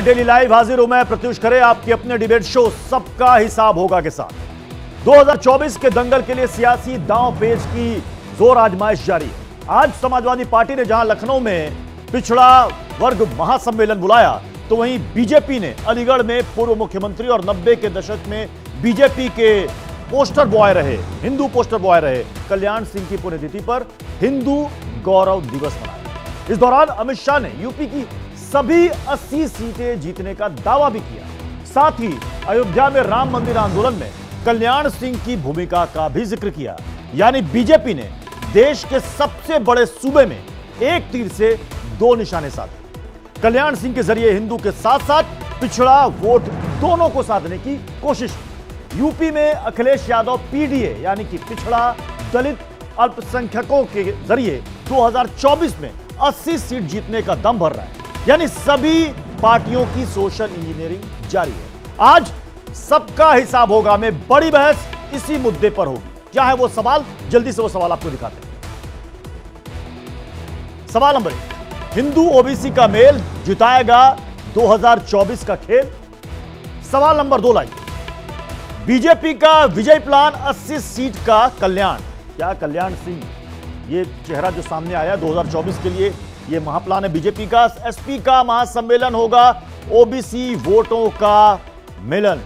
Daily live हाजिर हूं मैं प्रत्युष खरे आपके अपने डिबेट शो सबका हिसाब होगा के साथ। 2024 के दंगल के लिए सियासी दांव पेच की जोर आजमाइश जारी है। आज समाजवादी पार्टी ने जहां लखनऊ में पिछड़ा वर्ग महासम्मेलन बुलाया, तो वहीं बीजेपी ने अलीगढ़ में पूर्व मुख्यमंत्री और 90 के दशक में बीजेपी के पोस्टर बॉय रहे, हिंदू पोस्टर बॉय रहे कल्याण सिंह की पुण्यतिथि पर हिंदू गौरव दिवस मनाया। इस दौरान अमित शाह ने यूपी की सभी 80 सीटें जीतने का दावा भी किया। साथ ही अयोध्या में राम मंदिर आंदोलन में कल्याण सिंह की भूमिका का भी जिक्र किया। यानी बीजेपी ने देश के सबसे बड़े सूबे में एक तीर से दो निशाने साधे। कल्याण सिंह के जरिए हिंदू के साथ साथ पिछड़ा वोट दोनों को साधने की कोशिश की। यूपी में अखिलेश यादव पीडीए यानी कि पिछड़ा दलित अल्पसंख्यकों के जरिए 2024 में 80 सीट जीतने का दम भर रहा है। यानी सभी पार्टियों की सोशल इंजीनियरिंग जारी है। आज सबका हिसाब होगा में बड़ी बहस इसी मुद्दे पर होगी। क्या है वो सवाल, जल्दी से वो सवाल आपको दिखाते हैं। सवाल नंबर 1, हिंदू ओबीसी का मेल जिताएगा 2024 का खेल। सवाल नंबर 2 लाइए, बीजेपी का विजय प्लान 80 सीट का कल्याण। क्या कल्याण सिंह ये चेहरा जो सामने आया 2024 के लिए, ये महाप्लान है बीजेपी का? एसपी का महासम्मेलन होगा, ओबीसी वोटों का मिलन,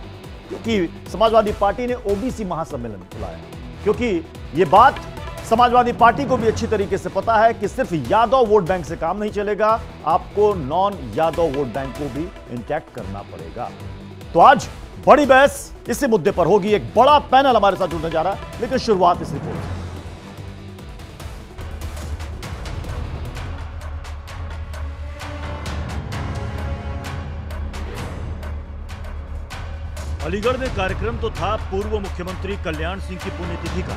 क्योंकि समाजवादी पार्टी ने ओबीसी महासम्मेलन बुलाया। क्योंकि ये बात समाजवादी पार्टी को भी अच्छी तरीके से पता है कि सिर्फ यादव वोट बैंक से काम नहीं चलेगा, आपको नॉन यादव वोट बैंक को भी इंटैक्ट करना पड़ेगा। तो आज बड़ी बहस इसी मुद्दे पर होगी। एक बड़ा पैनल हमारे साथ जुड़ने जा रहा है, लेकिन शुरुआत इस रिपोर्ट से। अलीगढ़ में कार्यक्रम तो था पूर्व मुख्यमंत्री कल्याण सिंह की पुण्यतिथि का,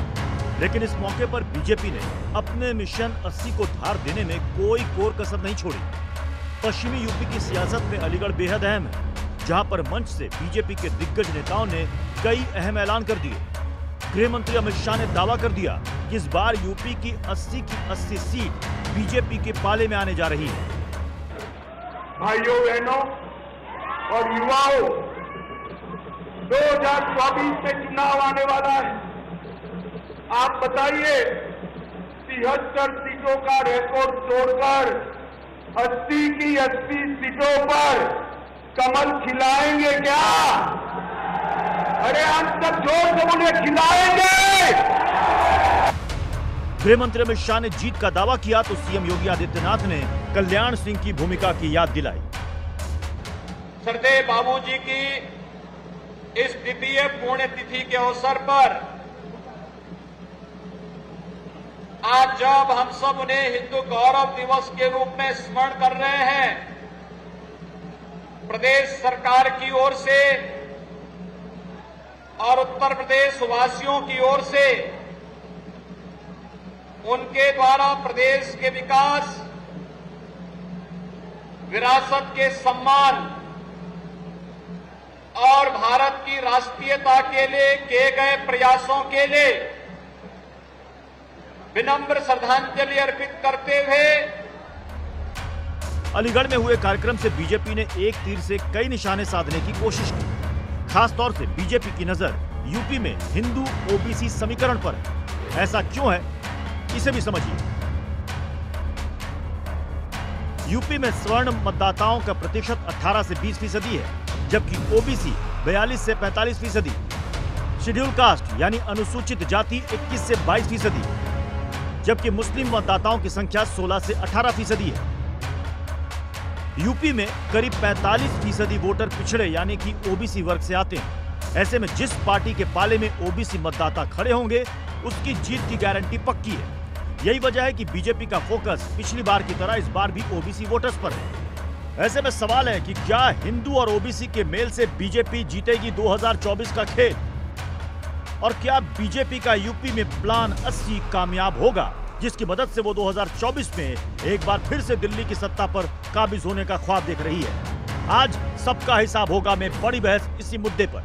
लेकिन इस मौके पर बीजेपी ने अपने मिशन 80 को धार देने में कोई कोर कसर नहीं छोड़ी। पश्चिमी यूपी की सियासत में अलीगढ़ बेहद अहम है, जहां पर मंच से बीजेपी के दिग्गज नेताओं ने कई अहम ऐलान कर दिए। गृह मंत्री अमित शाह ने दावा कर दिया कि इस बार यूपी की 80 सीट बीजेपी के पाले में आने जा रही है। भाइयों बहनों और युवाओं, 2024 में चुनाव आने वाला है। आप बताइए, 73 सीटों का रिकॉर्ड तोड़कर 80 की 80 सीटों पर कमल खिलाएंगे क्या? अरे हम सब जोर से बोले, खिलाएंगे। गृह मंत्री अमित शाह ने जीत का दावा किया तो सीएम योगी आदित्यनाथ ने कल्याण सिंह की भूमिका की याद दिलाई। सरदेव बाबूजी की इस द्वितीय पुण्यतिथि के अवसर पर आज जब हम सब उन्हें हिंदू गौरव दिवस के रूप में स्मरण कर रहे हैं, प्रदेश सरकार की ओर से और उत्तर प्रदेश वासियों की ओर से उनके द्वारा प्रदेश के विकास, विरासत के सम्मान और भारत की राष्ट्रीयता के लिए किए गए प्रयासों के लिए विनम्र श्रद्धांजलि अर्पित करते हुए अलीगढ़ में हुए कार्यक्रम से बीजेपी ने एक तीर से कई निशाने साधने की कोशिश की। खासतौर से बीजेपी की नजर यूपी में हिंदू ओबीसी समीकरण पर है। ऐसा क्यों है, इसे भी समझिए। यूपी में स्वर्ण मतदाताओं का प्रतिशत 18 से 20% है, जबकि ओबीसी 42 से 45%, शेड्यूल कास्ट यानी अनुसूचित जाति 21 से 22%, जबकि मुस्लिम मतदाताओं की संख्या 16 से 18% है। यूपी में करीब 45% वोटर पिछड़े यानी कि ओबीसी वर्ग से आते हैं। ऐसे में जिस पार्टी के पाले में ओबीसी मतदाता खड़े होंगे, उसकी जीत की गारंटी पक्की है। यही वजह है कि बीजेपी का फोकस पिछली बार की तरह इस बार भी ओबीसी वोटर्स पर है। ऐसे में सवाल है कि क्या हिंदू और ओबीसी के मेल से बीजेपी जीतेगी 2024 का खेल, और क्या बीजेपी का यूपी में प्लान 80 कामयाब होगा, जिसकी मदद से वो 2024 में एक बार फिर से दिल्ली की सत्ता पर काबिज होने का ख्वाब देख रही है। आज सबका हिसाब होगा में बड़ी बहस इसी मुद्दे पर।